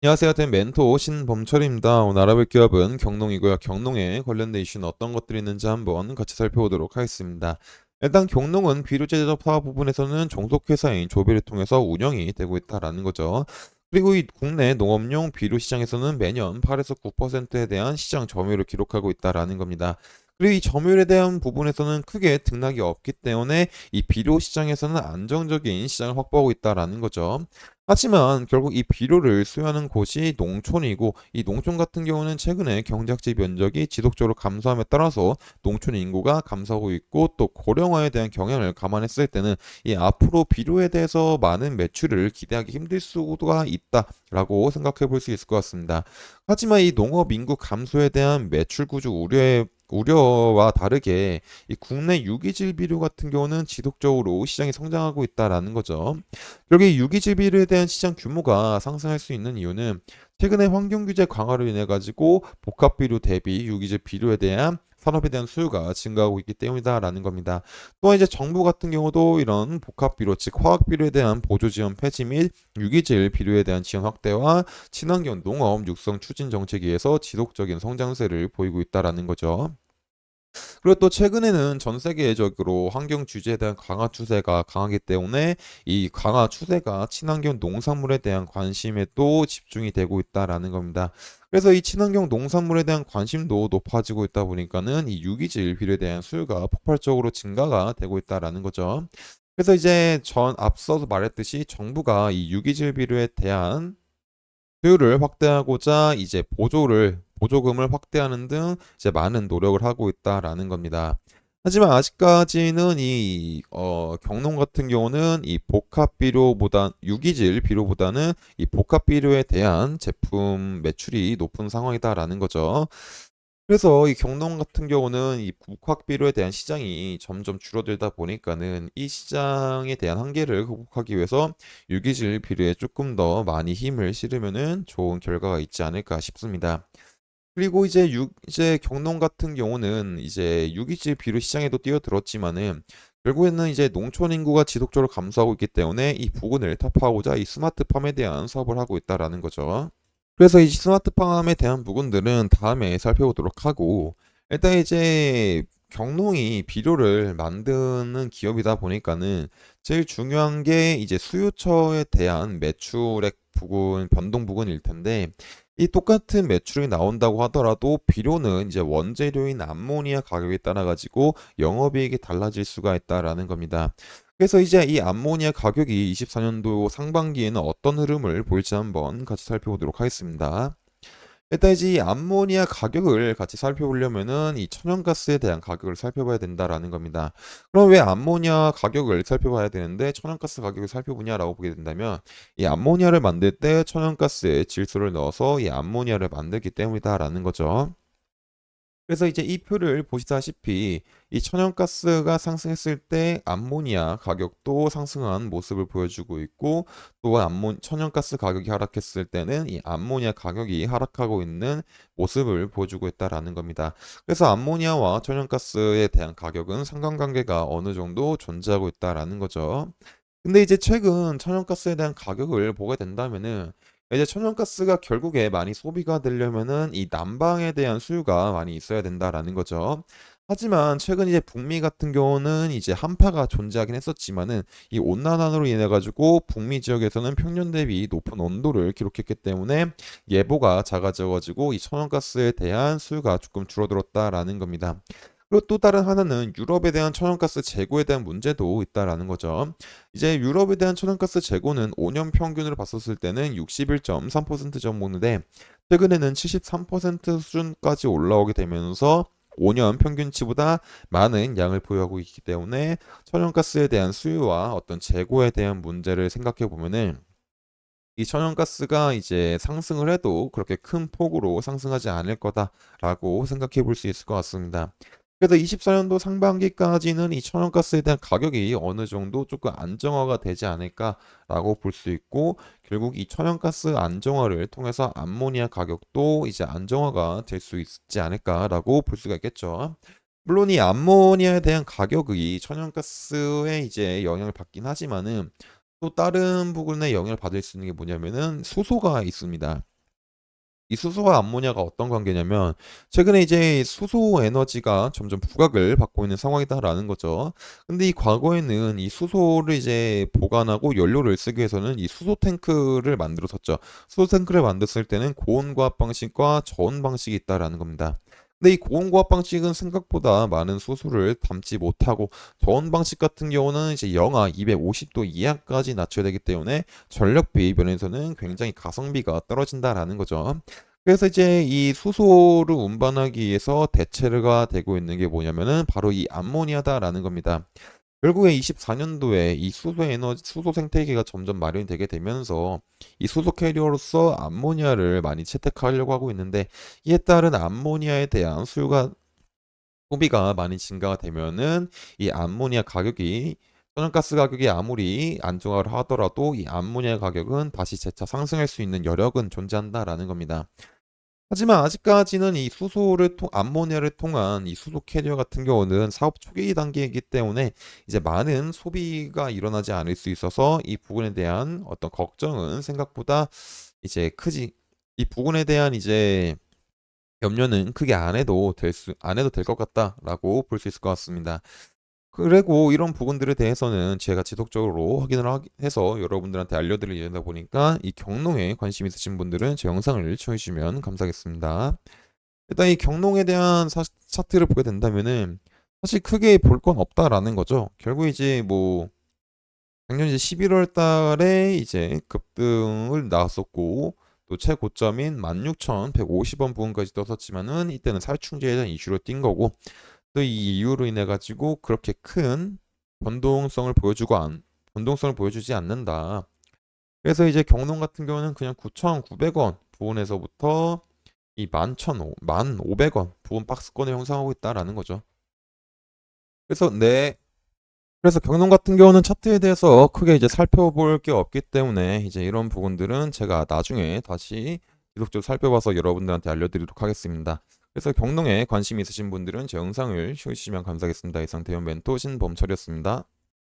안녕하세요. 된 멘토 신범철입니다. 오늘 알아볼 기업은 경농이고요. 경농에 관련된 이슈는 어떤 것들이 있는지 한번 같이 살펴보도록 하겠습니다. 일단 경농은 비료 제조업 사업 부분에서는 종속회사인 조비를 통해서 운영이 되고 있다라는 거죠. 그리고 이 국내 농업용 비료 시장에서는 매년 8에서 9%에 대한 시장 점유율을 기록하고 있다라는 겁니다. 그리고 이 점유율에 대한 부분에서는 크게 등락이 없기 때문에 이 비료 시장에서는 안정적인 시장을 확보하고 있다라는 거죠. 하지만 결국 이 비료를 수요하는 곳이 농촌이고, 이 농촌 같은 경우는 최근에 경작지 면적이 지속적으로 감소함에 따라서 농촌 인구가 감소하고 있고, 또 고령화에 대한 경향을 감안했을 때는 이 앞으로 비료에 대해서 많은 매출을 기대하기 힘들 수가 있다라고 생각해 볼 수 있을 것 같습니다. 하지만 이 농업 인구 감소에 대한 매출 구조 우려와 다르게 이 국내 유기질 비료 같은 경우는 지속적으로 시장이 성장하고 있다라는 거죠. 여기 유기질 비료에 대한 시장 규모가 상승할 수 있는 이유는 최근에 환경 규제 강화로 인해 가지고 복합 비료 대비 유기질 비료에 대한 산업에 대한 수요가 증가하고 있기 때문이다라는 겁니다. 또한 이제 정부 같은 경우도 이런 복합 비료 즉 화학 비료에 대한 보조 지원 폐지 및 유기질 비료에 대한 지원 확대와 친환경 농업 육성 추진 정책에 의해서 지속적인 성장세를 보이고 있다라는 거죠. 그리고 또 최근에는 전 세계적으로 환경 규제에 대한 강화 추세가 강하기 때문에 이 강화 추세가 친환경 농산물에 대한 관심에 또 집중이 되고 있다라는 겁니다. 그래서 이 친환경 농산물에 대한 관심도 높아지고 있다 보니까는 이 유기질 비료에 대한 수요가 폭발적으로 증가가 되고 있다라는 거죠. 그래서 이제 전 앞서서 말했듯이 정부가 이 유기질 비료에 대한 수요를 확대하고자 이제 보조금을 확대하는 등 이제 많은 노력을 하고 있다라는 겁니다. 하지만 아직까지는 이 경농 같은 경우는 이 복합 비료보다 유기질 비료보다는 이 복합 비료에 대한 제품 매출이 높은 상황이다라는 거죠. 그래서 이 경농 같은 경우는 이 국학 비료에 대한 시장이 점점 줄어들다 보니까는 이 시장에 대한 한계를 극복하기 위해서 유기질 비료에 조금 더 많이 힘을 실으면은 좋은 결과가 있지 않을까 싶습니다. 그리고 이제 경농 같은 경우는 이제 유기질 비료 시장에도 뛰어들었지만은 결국에는 이제 농촌 인구가 지속적으로 감소하고 있기 때문에 이 부분을 타파하고자 이 스마트팜에 대한 사업을 하고 있다라는 거죠. 그래서 이 스마트팜에 대한 부분들은 다음에 살펴보도록 하고, 일단 이제 경농이 비료를 만드는 기업이다 보니까는 제일 중요한 게 이제 수요처에 대한 매출액 부분, 변동 부분일 텐데, 이 똑같은 매출이 나온다고 하더라도 비료는 이제 원재료인 암모니아 가격에 따라 가지고 영업이익이 달라질 수가 있다라는 겁니다. 그래서 이제 이 암모니아 가격이 24년도 상반기에는 어떤 흐름을 보일지 한번 같이 살펴보도록 하겠습니다. 일단 이제 이 암모니아 가격을 같이 살펴보려면은 이 천연가스에 대한 가격을 살펴봐야 된다라는 겁니다. 그럼 왜 암모니아 가격을 살펴봐야 되는데 천연가스 가격을 살펴보냐라고 보게 된다면, 이 암모니아를 만들 때 천연가스에 질소를 넣어서 이 암모니아를 만들기 때문이다라는 거죠. 그래서 이제 이 표를 보시다시피 이 천연가스가 상승했을 때 암모니아 가격도 상승한 모습을 보여주고 있고, 또한 천연가스 가격이 하락했을 때는 이 암모니아 가격이 하락하고 있는 모습을 보여주고 있다라는 겁니다. 그래서 암모니아와 천연가스에 대한 가격은 상관관계가 어느 정도 존재하고 있다라는 거죠. 근데 이제 최근 천연가스에 대한 가격을 보게 된다면은, 이제 천연가스가 결국에 많이 소비가 되려면은 이 난방에 대한 수요가 많이 있어야 된다라는 거죠. 하지만 최근 이제 북미 같은 경우는 이제 한파가 존재하긴 했었지만은 이 온난화로 인해 가지고 북미 지역에서는 평년 대비 높은 온도를 기록했기 때문에 예보가 작아져 가지고 이 천연가스에 대한 수요가 조금 줄어들었다라는 겁니다. 그리고 또 다른 하나는 유럽에 대한 천연가스 재고에 대한 문제도 있다라는 거죠. 이제 유럽에 대한 천연가스 재고는 5년 평균으로 봤었을 때는 61.3% 정도인데, 최근에는 73% 수준까지 올라오게 되면서 5년 평균치보다 많은 양을 보유하고 있기 때문에 천연가스에 대한 수요와 어떤 재고에 대한 문제를 생각해 보면은, 이 천연가스가 이제 상승을 해도 그렇게 큰 폭으로 상승하지 않을 거다라고 생각해 볼 수 있을 것 같습니다. 그래서 24년도 상반기까지는 이 천연가스에 대한 가격이 어느 정도 조금 안정화가 되지 않을까라고 볼 수 있고, 결국 이 천연가스 안정화를 통해서 암모니아 가격도 이제 안정화가 될 수 있지 않을까라고 볼 수가 있겠죠. 물론 이 암모니아에 대한 가격이 천연가스에 이제 영향을 받긴 하지만은, 또 다른 부분에 영향을 받을 수 있는 게 뭐냐면은 수소가 있습니다. 이 수소와 암모니아가 어떤 관계냐면 최근에 이제 수소 에너지가 점점 부각을 받고 있는 상황이다라는 거죠. 근데 이 과거에는 이 수소를 이제 보관하고 연료를 쓰기 위해서는 이 수소 탱크를 만들었었죠. 수소 탱크를 만들었을 때는 고온고압 방식과 저온 방식이 있다라는 겁니다. 근데 이 고온고압 방식은 생각보다 많은 수소를 담지 못하고 저온 방식 같은 경우는 이제 영하 250도 이하까지 낮춰야 되기 때문에 전력비 면에서는 굉장히 가성비가 떨어진다라는 거죠. 그래서 이제 이 수소를 운반하기 위해서 대체가 되고 있는 게 뭐냐면은 바로 이 암모니아다라는 겁니다. 결국에 24년도에 이 수소 생태계가 점점 마련이 되게 되면서 이 수소 캐리어로서 암모니아를 많이 채택하려고 하고 있는데 이에 따른 암모니아에 대한 수요가 소비가 많이 증가가 되면은 이 암모니아 가격이 천연가스 가격이 아무리 안정화를 하더라도 이 암모니아 가격은 다시 재차 상승할 수 있는 여력은 존재한다라는 겁니다. 하지만 아직까지는 이 암모니아를 통한 이 수소 캐리어 같은 경우는 사업 초기 단계이기 때문에 이제 많은 소비가 일어나지 않을 수 있어서 이 부분에 대한 어떤 걱정은 생각보다 이제 크지 이 부분에 대한 이제 염려는 크게 안 해도 될 것 같다라고 볼 수 있을 것 같습니다. 그리고 이런 부분들에 대해서는 제가 지속적으로 해서 여러분들한테 알려드릴 예정이다 보니까 이 경농에 관심 있으신 분들은 제 영상을 시청해 주시면 감사하겠습니다. 일단 이 경농에 대한 차트를 보게 된다면은 사실 크게 볼 건 없다라는 거죠. 결국 이제 뭐 작년 이제 11월 달에 이제 급등을 나왔었고 또 최고점인 16,150원 부근까지 떴었지만은 이때는 살충제에 대한 이슈로 뛴 거고 또 이 이유로 인해 가지고 그렇게 큰 변동성을 변동성을 보여주지 않는다. 그래서 이제 경농 같은 경우는 그냥 9,900원 부근에서부터 이 11,500원 부근 박스권을 형성하고 있다라는 거죠. 그래서 그래서 경농 같은 경우는 차트에 대해서 크게 이제 살펴볼 게 없기 때문에 이제 이런 부분들은 제가 나중에 다시 지속적으로 살펴봐서 여러분들한테 알려드리도록 하겠습니다. 그래서 경농에 관심 있으신 분들은 제 영상을 시청해주시면 감사하겠습니다. 이상 대형 멘토 신범철이었습니다.